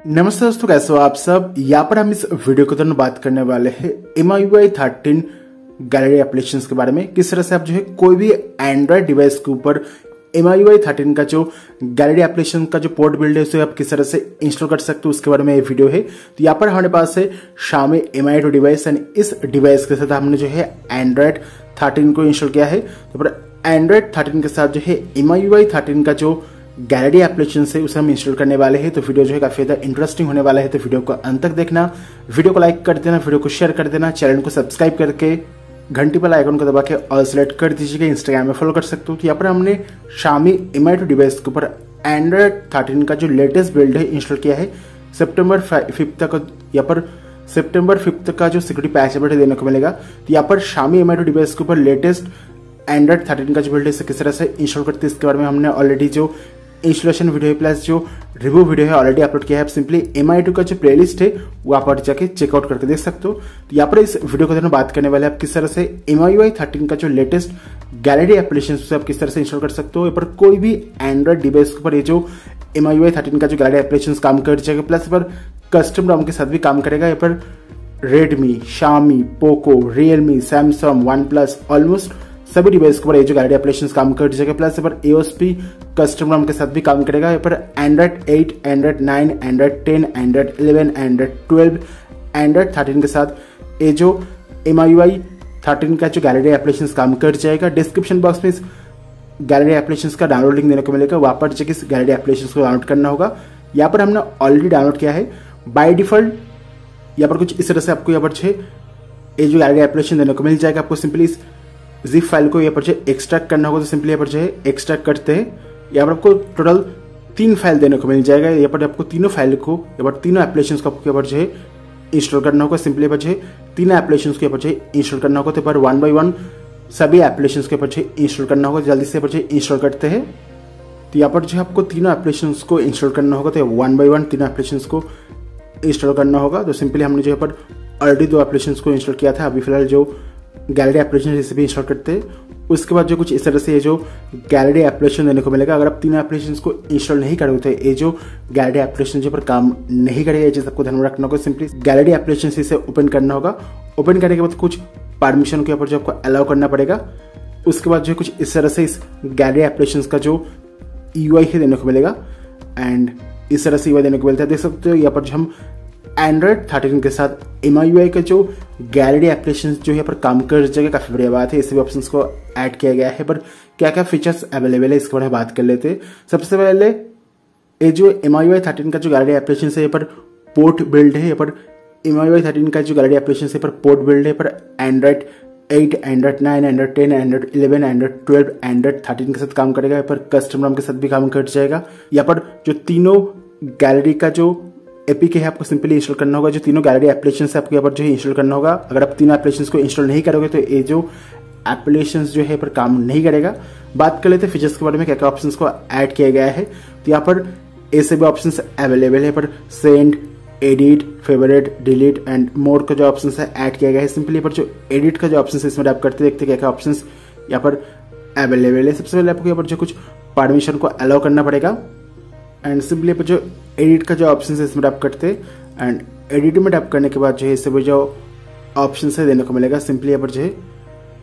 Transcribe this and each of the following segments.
नमस्ते दोस्तों, कैसे हो आप सब। यहाँ पर हम इस वीडियो के दौरान बात करने वाले हैं MIUI 13 गैलरी एप्लीकेशंस के बारे में। किस तरह से आप जो है कोई भी एंड्रॉइड डिवाइस के ऊपर MIUI 13 का जो गैलरी एप्लीकेशन का जो पोर्ट बिल्ड है उसे आप किस तरह से इंस्टॉल कर सकते हो उसके बारे में ये वीडियो है। तो यहाँ पर हमारे पास है Xiaomi Mi 2 डिवाइस एंड इस डिवाइस के साथ हमने जो है एंड्रॉइड 13 को इंस्टॉल किया है। तो एंड्रॉइड 13 के साथ जो है MIUI 13 का जो गैलरी एप्लीकेशन से उसे हम इंस्टॉल करने वाले हैं। तो वीडियो जो है काफी ज्यादा इंटरेस्टिंग होने वाला है, तो वीडियो को अंत तक देखना। वीडियो को लाइक कर देना, वीडियो को शेयर कर देना, चैनल को सब्सक्राइब करके घंटी पर आइकन को दबा के ऑल सेलेक्ट कर दीजिएगा। इंस्टाग्राम में फॉलो कर सकते हो। तो यहाँ पर हमने Xiaomi Mi 2 डिवाइस के ऊपर एंड्रॉइड 13 का जो लेटेस्ट बिल्ड है इंस्टॉल किया है। सितंबर 5 तक यहाँ पर सितंबर 5 का जो सिक्योरिटी पैच अपडेट देने को मिलेगा। तो यहाँ पर Xiaomi Mi 2 डिवाइस के ऊपर लेटेस्ट एंड्रॉइड 13 का जो बिल्ड है इसे किस तरह से इंस्टॉल करते हैं इसके बारे में हमने ऑलरेडी जो इंस्टॉलेशन वीडियो है प्लस जो रिव्यू वीडियो है ऑलरेडी अपलोड किया है। आप सिंपली Mi 2 का जो प्लेलिस्ट है वो आप जाके चेकआउट करके देख सकते हो। तो यहाँ पर इस वीडियो के दौरान बात करने वाले आप किस तरह से MIUI 13 का जो लेटेस्ट गैलरी एप्लीकेशन से आप किस तरह से इंस्टॉल कर सकते हो। यहाँ पर कोई भी एंड्रॉइड डिवाइस के ऊपर ये जो MIUI 13 का जो गैलरी एप्लीकेशन काम कर जाएगा, प्लस पर कस्टम ROM के साथ भी काम करेगा। यहाँ पर Redmi, Xiaomi, Poco, Realme, Samsung, OnePlus almost सभी डिवाइस के ऊपर ये जो गैलरी एप्लीकेशन काम कर जाएगा। प्लस यहाँ पर AOSP कस्टम ROM के साथ भी काम करेगा। यहाँ पर Android 8, Android 9, Android 10, Android 11, Android 12, Android 13 के साथ ये जो MIUI 13 का जो गैलरी एप्लीकेशन काम कर जाएगा। डिस्क्रिप्शन बॉक्स में इस गैलरी एप्लीकेशन का डाउनलोड लिंक देने को मिलेगा, वहां पर जाकर इस गैलरी एप्लीकेशन को डाउनलोड करना होगा। यहाँ पर हमने ऑलरेडी डाउनलोड किया है। बाय डिफॉल्ट यहाँ पर कुछ इस तरह से आपको यहाँ पर ये जो गैलरी एप्लीकेशन देने को मिल जाएगा। आपको सिंपली इस जिप फाइल को यहाँ पर एक्सट्रैक्ट करना होगा। तो सिंपली यहाँ पर एक्सट्रैक्ट करते हैं। यहाँ पर आपको टोटल 3 फाइल देने को मिल जाएगा। यहाँ पर आपको तीनों फाइल को यहाँ पर तीनों एप्लीकेशन को आपको यहाँ पर इंस्टॉल करना होगा। सिंपली यहाँ पर तीनों एप्लीकेशन को यहाँ पर इंस्टॉल करना होगा। तो यहाँ पर 1 by 1 सभी एप्लीकेशन को यहाँ पर इंस्टॉल करना होगा। जल्दी से यहाँ पर इंस्टॉल करते हैं। तो यहाँ पर आपको तीनों एप्लीकेशन को इंस्टॉल करना होगा। तो 1 by 1 तीनों एप्लीकेशन को इंस्टॉल करना होगा। तो सिंपली हमने जो यहाँ पर ऑलरेडी 2 एप्लीकेशन को इंस्टॉल किया था। अभी फिलहाल जो गैलरी एप्लीकेशन इसे भी इंस्टॉल करते हैं। उसके बाद जो कुछ इस तरह से ये जो गैलरी एप्लीकेशन देने को मिलेगा। अगर आप तीनों एप्लीकेशन को इंस्टॉल नहीं करोगे तो ये जो गैलरी एप्लीकेशन जो पर काम नहीं करेगा, ये चीज आपको ध्यान में रखना होगा। सिंपली गैलरी एप्लीकेशन से इसे ओपन करना होगा। ओपन करने के बाद कुछ परमिशन के ऊपर जो आपको अलाउ करना पड़ेगा। उसके बाद जो कुछ इस तरह से इस गैलरी एप्लीकेशन का जो UI है देने को मिलेगा एंड इस तरह से UI देने को मिलता है। देख सकते हो यहाँ पर जो हम एंड्रॉइड 13 के साथ MIUI का जो गैलरी एप्लीकेशन जो यहाँ पर काम कर जाएगा, काफी बढ़िया बात है। इस सभी ऑप्शंस को ऐड किया गया है। पर क्या क्या फीचर्स अवेलेबल है इसके बारे में बात कर लेते हैं। सबसे पहले ये जो MIUI 13 का जो गैलरी एप्लीकेशन है यहाँ पर पोर्ट बिल्ड है। यहाँ पर MIUI 13 का जो गैलरी एप्लीकेशन है यहाँ पर पोर्ट बिल्ड है। पर Android 8, Android 9, Android 10, Android 11, Android 12, Android 13 के साथ काम करेगा। यहाँ पर कस्टम ROM के साथ भी काम कर जाएगा। यहाँ पर जो तीनों गैलरी का जो APK है आपको सिंपली इंस्टॉल करना होगा। जो तीनों गैलरी एप्लीकेशन है आपको यहाँ पर जो है इंस्टॉल करना होगा। अगर आप तीनों एप्लीकेशन को इंस्टॉल नहीं करोगे तो ये जो एप्लीकेशन जो है पर काम नहीं करेगा। बात कर लेते हैं फीचर्स के बारे में, क्या क्या ऑप्शंस को ऐड किया गया है। तो यहाँ पर ऐसे भी ऑप्शंस अवेलेबल है। पर send, edit, favourite, delete and more का जो ऑप्शन है ऐड किया गया है। सिंपली पर जो एडिट का जो ऑप्शन है इसमें आप करते देखते क्या क्या ऑप्शन यहाँ पर अवेलेबल है। सबसे पहले आपको यहाँ पर जो कुछ परमिशन को अलाउ करना पड़ेगा एंड सिंपली पर जो एडिट का जो ऑप्शन है इसमें टैप करते हैं एंड एडिट में टैप करने के बाद जो है इस सभी जो ऑप्शन है देने को मिलेगा। सिंपली यहाँ पर जो है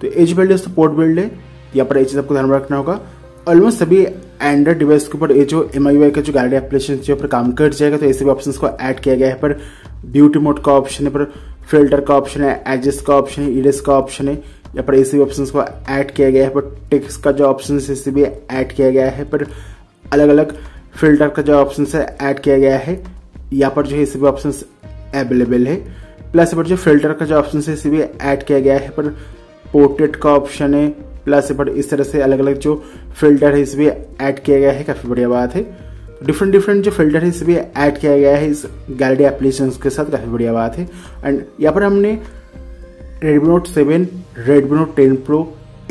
तो एज बिल्ड है, पोर्ट बिल्ड है। यहाँ पर ये चीज आपको ध्यान में रखना होगा। ऑलमोस्ट सभी एंड्रॉइड डिवाइस के ऊपर ये जो MIUI का जो गैलरी एप्लीकेशन जो पर काम कर जाएगा। तो ऐसे भी ऑप्शंस को ऐड किया गया है। पर ब्यूटी मोड का ऑप्शन है, पर फिल्टर का ऑप्शन है, एडजस्ट का ऑप्शन है, इरेज का ऑप्शन है। यहाँ पर ऐसे भी ऑप्शंस को ऐड किया गया है। पर टेक्स्ट का जो ऑप्शन है इसे भी ऐड किया गया है। पर अलग अलग फिल्टर का जो ऑप्शन है ऐड किया गया है। यहाँ पर जो है इसे भी ऑप्शन अवेलेबल है। प्लस यहाँ पर जो फिल्टर का जो ऑप्शन है इसे भी ऐड किया गया है। पर पोर्ट्रेट का ऑप्शन है। प्लस यहाँ पर इस तरह से अलग अलग जो फिल्टर है इसे भी ऐड किया गया है। काफी बढ़िया बात है। डिफरेंट जो फिल्टर है इसे भी ऐड किया गया है इस गैलरी एप्लीकेशन के साथ, काफी बढ़िया बात है। एंड यहाँ पर हमने Redmi Note 7, Redmi Note 10 Pro,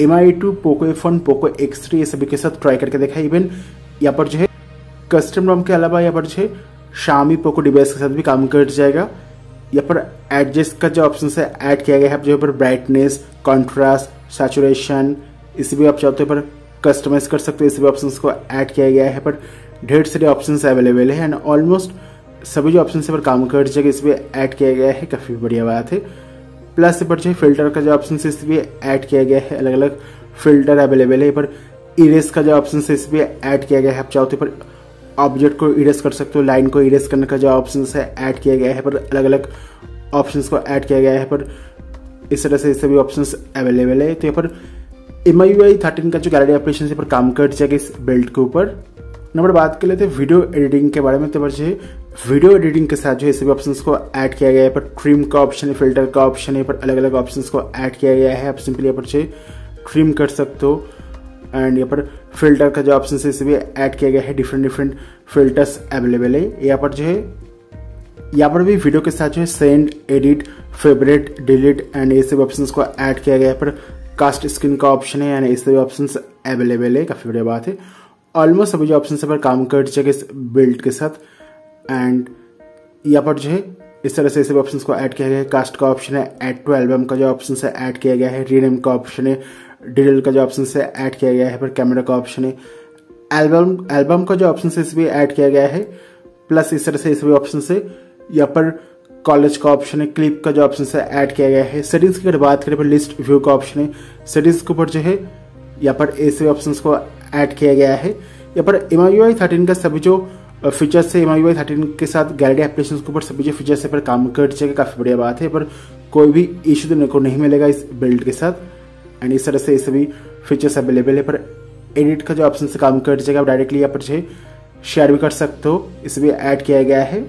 Mi 2, Poco F1, Poco X3 ये सभी के साथ ट्राई करके देखा। इवन यहाँ पर जो है कस्टम ROM के अलावा यहाँ पर जो है Xiaomi Poco डिवाइस के साथ भी काम कर जाएगा। यहाँ पर एडजस्ट का जो ऑप्शन है ऐड किया गया है। जो पर ब्राइटनेस, कॉन्ट्रास्ट, सैचुरेशन इसे भी आप चाहते हो पर कस्टमाइज कर सकते हो। इस भी ऑप्शंस को ऐड किया गया है। पर ढेर सारे ऑप्शंस अवेलेबल है एंड ऑलमोस्ट सभी जो ऑप्शन से पर काम कर जाएगा इस पर ऐड किया गया है, काफ़ी बढ़िया बात है। प्लस यहाँ पर जो है फिल्टर का जो ऑप्शन है इस पर ऐड किया गया है, अलग अलग फिल्टर अवेलेबल है। यहाँ पर इरेज का जो ऑप्शन है इस पर ऐड किया गया है, आप चाहो तो पर ऑब्जेक्ट को इरेज कर सकते हो, लाइन को इरेज करने का जो ऑप्शन है ऐड किया गया है, पर अलग अलग ऑप्शंस को ऐड किया गया है, पर इस तरह से सभी ऑप्शंस अवेलेबल है। तो यहाँ पर MIUI 13 का जो गैलरी एप्लीकेशन है पर काम कर जाएगा इस बिल्ड के ऊपर। नंबर बात कर लेते हैं वीडियो एडिटिंग के बारे में। तो जो है वीडियो एडिटिंग के साथ जो है सभी ऑप्शंस को ऐड किया गया है, पर ट्रिम का ऑप्शन है, फिल्टर का ऑप्शन है, पर अलग अलग ऑप्शंस को ऐड किया गया है। आप सिंपली यहाँ पर जो ट्रिम कर सकते हो। एंड यहाँ पर फिल्टर का जो ऑप्शन है इसे भी ऐड किया गया है, डिफरेंट फिल्टर्स अवेलेबल है। यहाँ पर जो है यहाँ पर भी वीडियो के साथ जो है send, edit, favourite, delete and ये सभी ऑप्शंस को ऐड किया गया है, पर कास्ट स्क्रीन का ऑप्शन है एंड ये सभी ऑप्शंस अवेलेबल है, काफी बढ़िया बात है। ऑलमोस्ट सभी जो ऑप्शन पर काम कर जाएगा इस बिल्ड के साथ। एंड यहाँ पर जो है इस तरह से इस ऑप्शन को ऐड किया गया है। कास्ट का ऑप्शन है, ऐड टू एल्बम का जो ऑप्शन है ऐड किया गया है, रीनेम का ऑप्शन है, डिटेल का जो ऑप्शन है ऐड किया गया है, पर कैमरा का ऑप्शन है, एल्बम का जो ऑप्शन है इस भी ऐड किया गया है। प्लस इस तरह से इस ऑप्शन से यहाँ पर कॉलेज का ऑप्शन है, क्लिप का जो ऑप्शन है ऐड किया गया है। सेटिंग्स की अगर बात करें पर लिस्ट व्यू का ऑप्शन है, सेटिंग्स के ऊपर जो है यहाँ पर ऐसे ऑप्शंस को ऐड किया गया है। यहाँ पर MIUI 13 का सभी जो फीचर्स है, MIUI 13 के साथ गैलरी एप्लीकेशन के ऊपर सभी जो फीचर्स है पर काम कर जाएगा, काफी बढ़िया बात है। पर कोई भी इश्यू देने को नहीं मिलेगा इस बिल्ड के साथ। एंड इस तरह से ये सभी फीचर्स अवेलेबल है। पर एडिट का जो ऑप्शन से काम कर जाएगा, आप डायरेक्टली यहाँ पर जो है शेयर भी कर सकते हो, इसे भी ऐड किया गया है।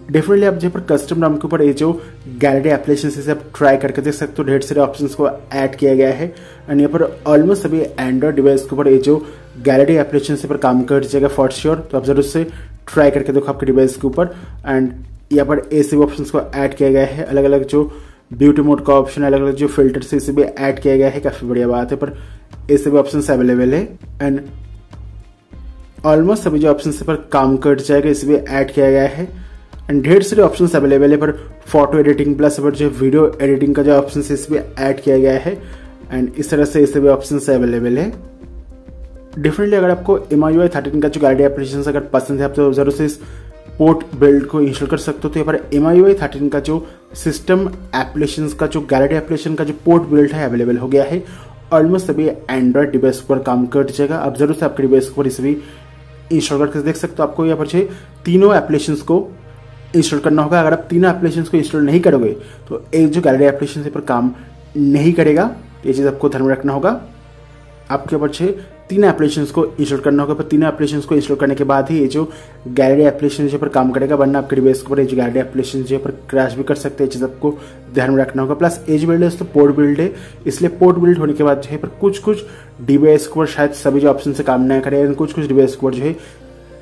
डेफिनेटली आप जो पर कस्टम नाम के ऊपर ये जो गैलरी एप्लीकेशन से आप ट्राई करके देख सकते हो, ढेर सारे ऑप्शंस को ऐड किया गया है। एंड यहाँ पर ऑलमोस्ट सभी एंड्रॉइड डिवाइस के ऊपर ये जो गैलरी एप्लीकेशन से पर काम कर जाएगा फॉर श्योर। तो आप जरूर से ट्राई करके देखो आपके डिवाइस के ऊपर। एंड यहाँ पर ये सभी ऑप्शंस को ऐड किया गया है, अलग अलग जो ब्यूटी मोड का ऑप्शन है, अलग अलग जो फिल्टर से इसे भी ऐड किया गया है, काफी बढ़िया बात है। पर ये सभी ऑप्शन अवेलेबल है एंड ऑलमोस्ट सभी जो ऑप्शन पर काम कर जाएगा इसे भी ऐड किया गया है। एंड ढेर सारे ऑप्शंस अवेलेबल है, पर फोटो एडिटिंग प्लस पर जो वीडियो एडिटिंग का जो ऑप्शन है इसे भी ऐड किया गया है। एंड इस तरह से इसे भी ऑप्शंस अवेलेबल है। डिफरेंटली अगर आपको MIUI 13 का जो गैलरी एप्लीकेशन अगर पसंद है आप तो जरूर से इस पोर्ट बिल्ड को इंस्टॉल कर सकते हो। तो यहाँ पर MIUI 13 का जो सिस्टम एप्लीकेशन का जो गैलरी एप्लीकेशन का जो पोर्ट बिल्ड है अवेलेबल हो गया है। ऑलमोस्ट सभी एंड्रॉइड डिवाइस पर काम कर जाएगा, आप जरूर से आपके डिवाइस पर इसे भी इंस्टॉल करके देख सकते हो। आपको यहाँ पर तीनों एप्लीकेशन को इंस्टॉल करना होगा। अगर आप तीनों एप्लीकेशन को इंस्टॉल नहीं करोगे तो एक जो गैलरी एप्लीकेशन पर काम नहीं करेगा, ये चीज आपको ध्यान में रखना होगा। आपके ऊपर तीन एप्लीकेशंस को इंस्टॉल करना होगा, पर तीनों एप्लीकेशंस को इंस्टॉल करने के बाद ही ये जो गैलरी एप्लीकेशन पर काम करेगा, वरना आपके डिवाइस के ऊपर ये जो गैलरी एप्लीकेशन पर क्रैश भी कर सकते हैं। चीज आपको ध्यान में रखना होगा। प्लस एज बिल्ड है तो पोर्ट बिल्ड है, इसलिए पोर्ट बिल्ड होने के बाद जो है पर कुछ डिवाइस के ऊपर शायद सभी जो ऑप्शन से काम ना करे, कुछ डिवाइस के ऊपर जो है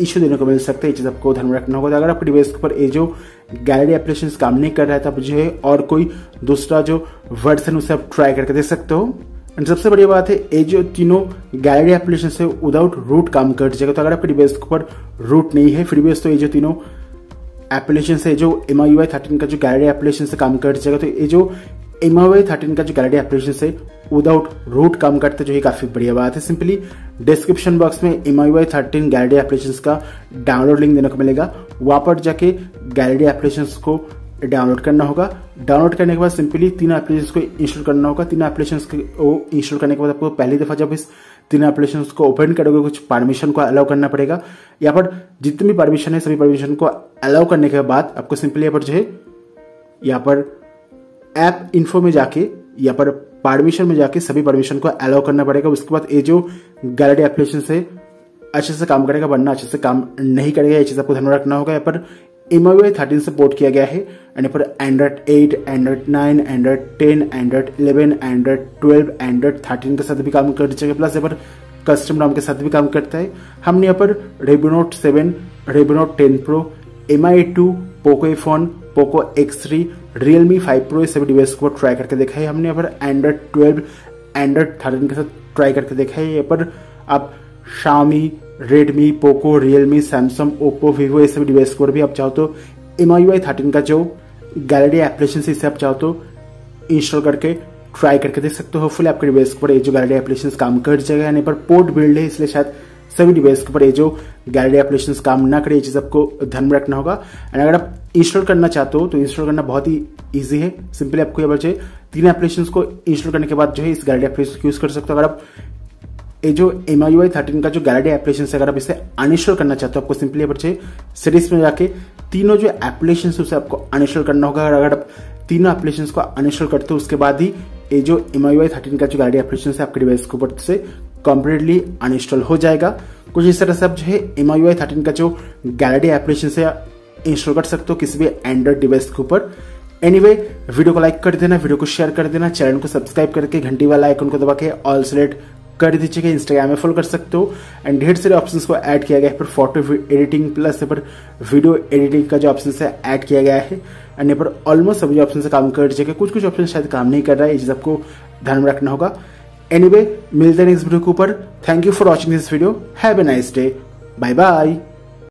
इश्यू देने को मिल सकता है। ये चीज आपको ध्यान में रखना होगा। अगर आपके डिवाइस के ऊपर ये जो गैलरी एप्लीकेशन काम नहीं कर रहा है तो आप जो है और कोई दूसरा जो वर्जन उसे आप ट्राई करके देख सकते हो। एंड सबसे बढ़िया बात है ये जो तीनों गैलरी एप्लीकेशन से विदाउट रूट काम कर जाएगा। तो अगर आपके डिवाइस के ऊपर रूट नहीं है फिर भी तो ये जो तीनों एप्लीकेशन से जो MIUI 13 का जो गैलरी एप्लीकेशन से काम कर जाएगा। तो ये जो MIUI 13 का जो गैलरी एप्लीकेशन से विदाउट रूट काम करते जो है काफी बढ़िया बात है। सिंपली डिस्क्रिप्शन बॉक्स में MIUI 13 गैलरी एप्लीकेशन का डाउनलोड लिंक देने को मिलेगा, वहां पर जाके गैलरी एप्लीकेशन को डाउनलोड करना होगा। डाउनलोड करने के बाद सिंपली तीनों एप्लीकेशन को इंस्टॉल करना होगा। तीनों एप्लीकेशन को इंस्टॉल करने के बाद आपको पहली दफा जब इस तीनों एप्लीकेशन को ओपन करोगे कुछ परमिशन को अलाउ करना पड़ेगा। यहाँ पर जितनी भी परमिशन है सभी परमिशन को अलाउ करने के बाद आपको सिंपली यहाँ पर जो है यहाँ पर ऐप इन्फो में जाके यहाँ पर परमिशन में जाके सभी परमिशन को अलाउ करना पड़ेगा। उसके बाद ये जो गैलरी एप्लीकेशन से अच्छे से काम करेगा, वरना अच्छे से काम नहीं करेगा। ये चीज आपको ध्यान में रखना होगा। यहाँ पर MIUI 13 से पोर्ट किया गया है एंड यहाँ पर Android 8, Android 9, Android 10, Android 11, Android 12, Android 13 के साथ भी काम कर जाएगा। प्लस यहाँ पर कस्टम नाम के साथ भी काम करता है। हमने यहाँ पर Redmi Note 7, Redmi Note 10 Pro, MI 2, Poco F1, Poco X3, Realme 5 Pro ये सभी डिवाइस को ट्राई करके देखा है। हमने यहाँ पर Android 12, Android 13 के साथ ट्राई करके देखा है। यहाँ पर आप Xiaomi, Redmi, Poco, Realme, Samsung, Oppo, Vivo ये सभी डिवाइस पर भी आप चाहो तो MIUI 13 का जो गैलरी एप्लीकेशन से इसे आप चाहो तो इंस्टॉल करके ट्राई करके देख सकते हो। होपफुली आपके डिवाइस पर ये जो गैलरी एप्लीकेशन काम कर जाएगा। यहाँ पर पोर्ट बिल्ड है इसलिए शायद सभी डिवाइस के ऊपर ये जो गैलरी एप्लीकेशन काम ना करे, ये चीज आपको ध्यान में रखना होगा। एंड अगर आप इंस्टॉल करना चाहते हो तो इंस्टॉल करना बहुत ही ईजी है। सिंपली आपको यहाँ पर 3 एप्लीकेशन को इंस्टॉल करने के बाद जो है इस गैलरी एप्लीकेशन को यूज कर सकते हो। अगर आप ये जो MIUI 13 का जो गैलरी एप्लीकेशन है, अगर आप इसे अनइंस्टॉल करना चाहते हो, आपको सिंपली यहाँ पर सेटिंग्स में जाके तीनों जो एप्लीकेशन है उसे आपको अनइंस्टॉल करना होगा। अगर आप तीनों एप्लीकेशन को अनइंस्टॉल करते हो उसके बाद ही ये जो MIUI 13 का जो गैलरी एप्लीकेशन है आपके डिवाइस के ऊपर से कंप्लीटली अनइंस्टॉल हो जाएगा। कुछ इस तरह से आप जो है MIUI 13 का जो गैलरी एप्लीकेशन है इंस्टॉल कर सकते हो किसी भी एंड्रॉइड डिवाइस के ऊपर। एनीवे, वीडियो को लाइक कर देना, वीडियो को शेयर कर देना, चैनल को सब्सक्राइब करके घंटी वाला आइकन को दबा के ऑल सेलेक्ट कर दीजिएगा। इंस्टाग्राम में फॉलो कर सकते हो एंड ढेर सारे ऑप्शंस को ऐड किया गया है। पर फोटो एडिटिंग प्लस यहाँ पर वीडियो एडिटिंग का जो ऑप्शन है ऐड किया गया है एंड यहाँ पर ऑलमोस्ट सभी ऑप्शन से काम कर दीजिएगा। कुछ कुछ ऑप्शन शायद काम नहीं कर रहा है, ये चीज आपको ध्यान में रखना होगा। एनीवे, मिलते हैं नेक्स्ट वीडियो के ऊपर। Thank you for watching this video. Have a nice day. Bye bye.